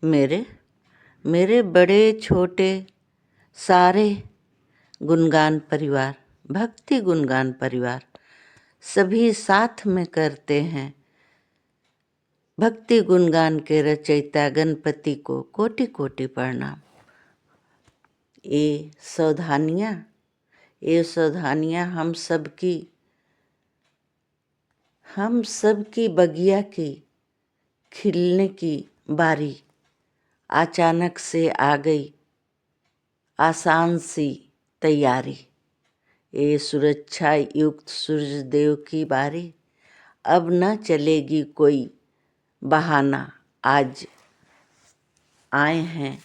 मेरे मेरे बड़े छोटे सारे गुणगान परिवार, भक्ति गुणगान परिवार सभी साथ में करते हैं। भक्ति गुणगान के रचयिता गणपति को कोटि कोटि प्रणाम। ये सावधानियाँ हम सबकी बगिया की खिलने की बारी अचानक से आ गई, आसान सी तैयारी। ये सुरक्षा युक्त सूरज देव की बारी, अब न चलेगी कोई बहाना। आज आए हैं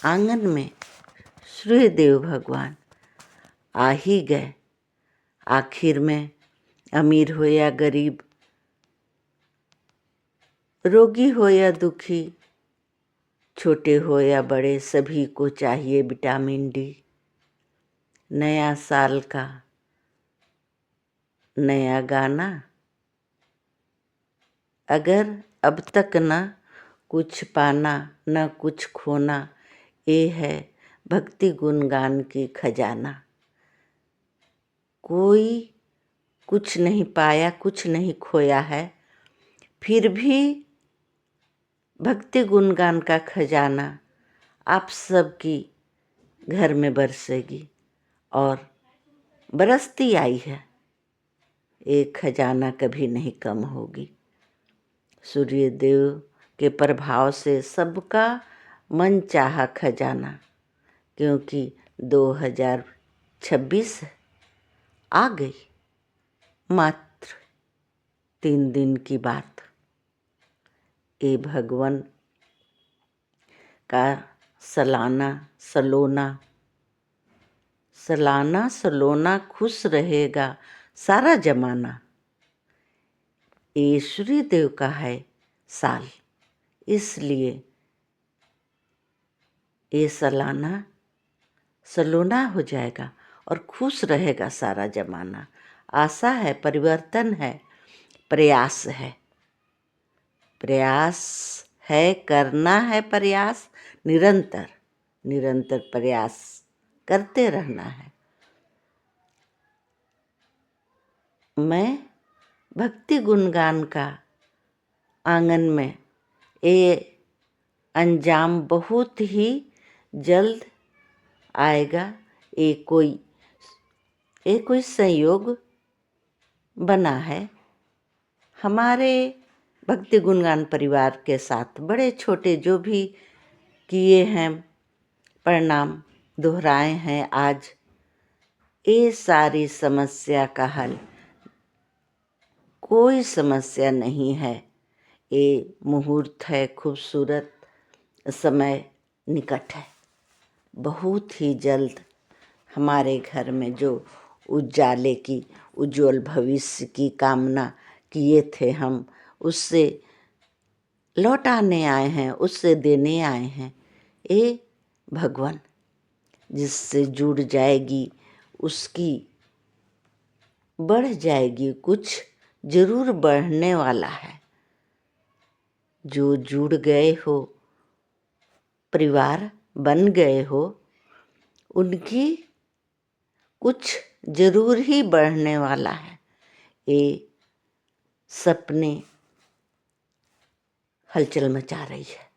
आंगन में सूर्य देव भगवान, आ ही गए आखिर में। अमीर हो या गरीब, रोगी हो या दुखी, छोटे हो या बड़े, सभी को चाहिए विटामिन डी। नया साल का नया गाना, अगर अब तक न कुछ पाना न कुछ खोना, ये है भक्ति गुणगान की खजाना। कोई कुछ नहीं पाया, कुछ नहीं खोया है, फिर भी भक्ति गुणगान का खजाना आप सबकी घर में बरसेगी और बरसती आई है। एक खजाना कभी नहीं कम होगी। सूर्य देव के प्रभाव से सबका मन चाहा खजाना, क्योंकि 2026 आ गई। मात्र 3 दिन की बात। ये भगवान का सलाना सलोना खुश रहेगा सारा जमाना। ये सूर्य देव का है साल, इसलिए ये सलोना हो जाएगा और खुश रहेगा सारा जमाना। आशा है, परिवर्तन है, प्रयास है, करना है प्रयास, निरंतर प्रयास करते रहना है। मैं भक्ति गुणगान का आंगन में ये अंजाम बहुत ही जल्द आएगा। ये कोई संयोग बना है हमारे भक्ति गुणगान परिवार के साथ। बड़े छोटे जो भी किए हैं प्रणाम दोहराए हैं आज। ये सारी समस्या का हल, कोई समस्या नहीं है। ये मुहूर्त है, खूबसूरत समय निकट है। बहुत ही जल्द हमारे घर में जो उजाले की, उज्जवल भविष्य की कामना किए थे हम, उससे लौटाने आए हैं, उससे देने आए हैं। ये भगवान जिससे जुड़ जाएगी उसकी बढ़ जाएगी, कुछ जरूर बढ़ने वाला है। जो जुड़ गए हो, परिवार बन गए हो, उनकी कुछ जरूर ही बढ़ने वाला है। ये सपने हलचल मचा रही है।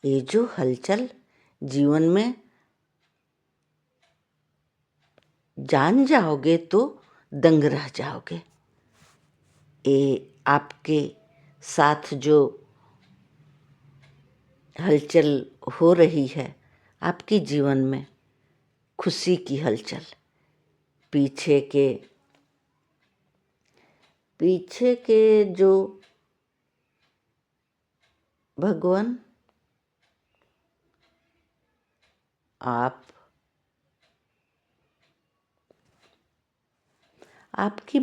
ये जो हलचल जीवन में जान जाओगे तो दंग रह जाओगे। ये आपके साथ जो हलचल हो रही है, आपके जीवन में खुशी की हलचल, पीछे के जो भगवान आपकी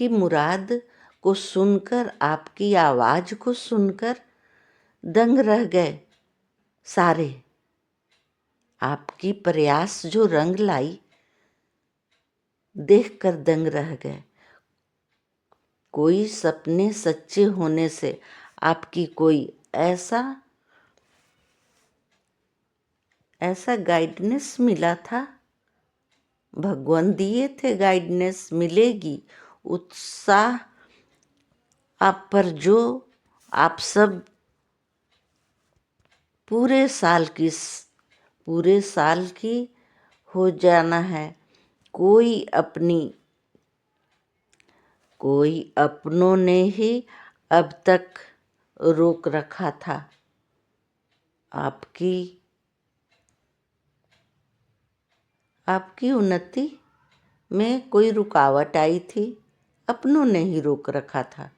मुराद को सुनकर, आपकी आवाज़ को सुनकर दंग रह गए सारे। आपकी प्रयास जो रंग लाई, देखकर दंग रह गए। कोई सपने सच्चे होने से आपकी कोई ऐसा गाइडेंस मिला था, भगवान दिए थे गाइडेंस, मिलेगी उत्साह आप पर, जो आप सब पूरे साल की हो जाना है। कोई अपनों ने ही अब तक रोक रखा था, आपकी उन्नति में कोई रुकावट आई थी, अपनों ने ही रोक रखा था।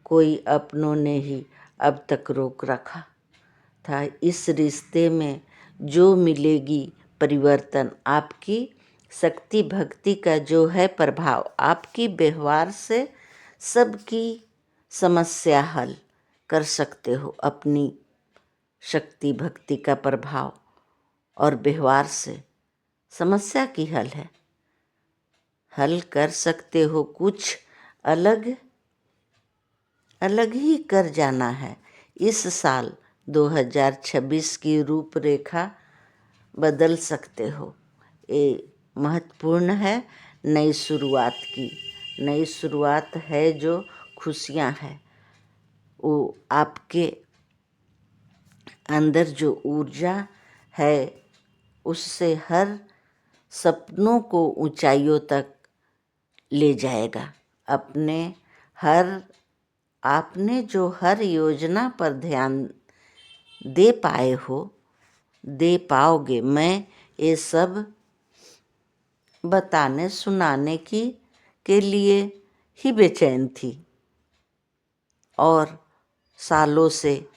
कोई अपनों ने ही अब तक रोक रखा था। इस रिश्ते में जो मिलेगी परिवर्तन, आपकी शक्ति भक्ति का जो है प्रभाव, आपकी व्यवहार से सबकी समस्या हल कर सकते हो। अपनी शक्ति भक्ति का प्रभाव और व्यवहार से समस्या की हल कर सकते हो। कुछ अलग ही कर जाना है। इस साल 2026 की रूपरेखा बदल सकते हो। ये महत्वपूर्ण है नई शुरुआत की। नई शुरुआत है जो खुशियाँ हैं, वो आपके अंदर जो ऊर्जा है उससे हर सपनों को ऊंचाइयों तक ले जाएगा। आपने जो हर योजना पर ध्यान दे पाए हो, दे पाओगे। मैं ये सब बताने सुनाने के लिए ही बेचैन थी और सालों से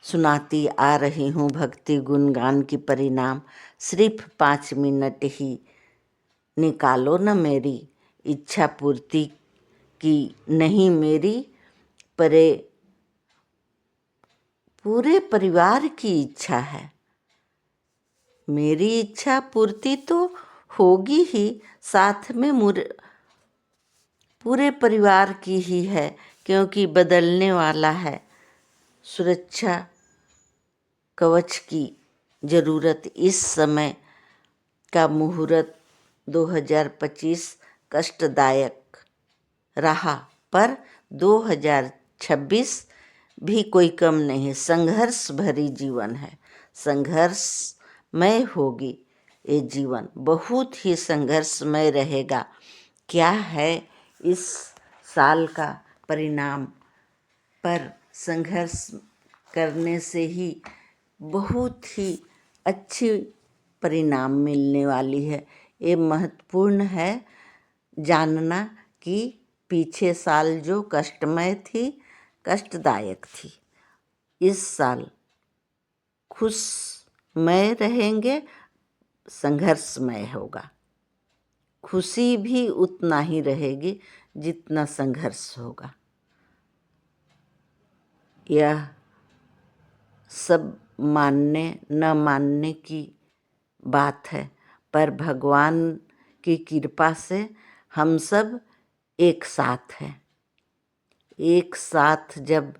सुनाती आ रही हूँ भक्ति गुणगान की परिणाम। सिर्फ 5 मिनट ही निकालो न मेरी इच्छा पूर्ति की नहीं मेरी पूरे परिवार की इच्छा है। मेरी इच्छा पूर्ति तो होगी ही, साथ में पूरे परिवार की ही है, क्योंकि बदलने वाला है। सुरक्षा कवच की ज़रूरत। इस समय का मुहूर्त 2025 कष्टदायक रहा, पर 2026 भी कोई कम नहीं। संघर्ष भरी जीवन है, संघर्षमय होगी ये जीवन, बहुत ही संघर्षमय रहेगा। क्या है इस साल का परिणाम? पर संघर्ष करने से ही बहुत ही अच्छी परिणाम मिलने वाली है। ये महत्वपूर्ण है जानना कि पीछे साल जो कष्टमय थी, कष्टदायक थी, इस साल खुशमय रहेंगे, संघर्षमय होगा। खुशी भी उतना ही रहेगी जितना संघर्ष होगा। यह सब मानने न मानने की बात है, पर भगवान की कृपा से हम सब एक साथ हैं। एक साथ जब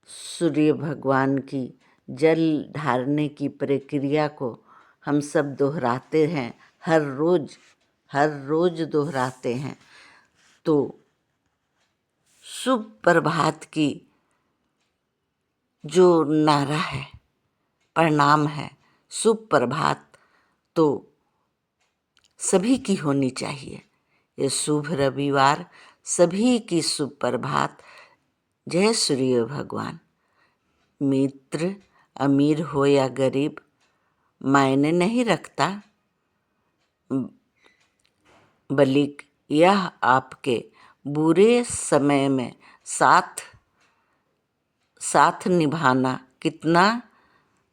सूर्य भगवान की जल ढारने की प्रक्रिया को हम सब दोहराते हैं, हर रोज दोहराते हैं, तो शुभ प्रभात की जो नारा है, प्रणाम है, शुभ प्रभात तो सभी की होनी चाहिए। ये शुभ रविवार सभी की शुभ प्रभात। जय सूर्य भगवान। मित्र अमीर हो या गरीब मायने नहीं रखता, बल्कि यह आपके बुरे समय में साथ निभाना, कितना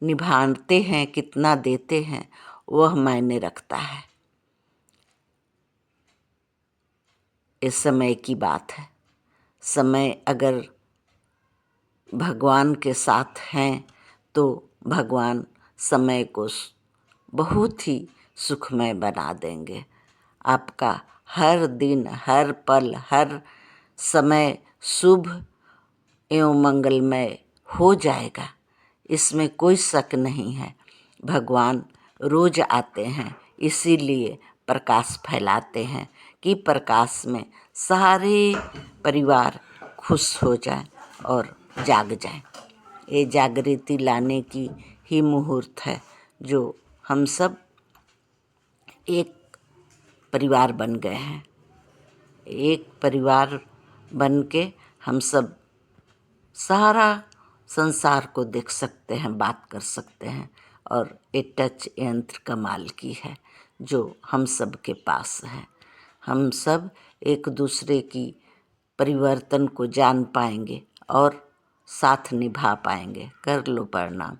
निभाते हैं, कितना देते हैं, वह मायने रखता है। इस समय की बात है। समय अगर भगवान के साथ हैं तो भगवान समय को बहुत ही सुखमय बना देंगे। आपका हर दिन, हर पल, हर समय शुभ एवं मंगलमय हो जाएगा, इसमें कोई शक नहीं है। भगवान रोज आते हैं, इसीलिए प्रकाश फैलाते हैं कि प्रकाश में सारे परिवार खुश हो जाए और जाग जाए। ये जागृति लाने की ही मुहूर्त है, जो हम सब एक परिवार बन गए हैं। एक परिवार बन के हम सब सारा संसार को देख सकते हैं, बात कर सकते हैं। और ये टच यंत्र कमाल की है जो हम सब के पास है। हम सब एक दूसरे की परिवर्तन को जान पाएंगे और साथ निभा पाएंगे। कर लो प्रणाम।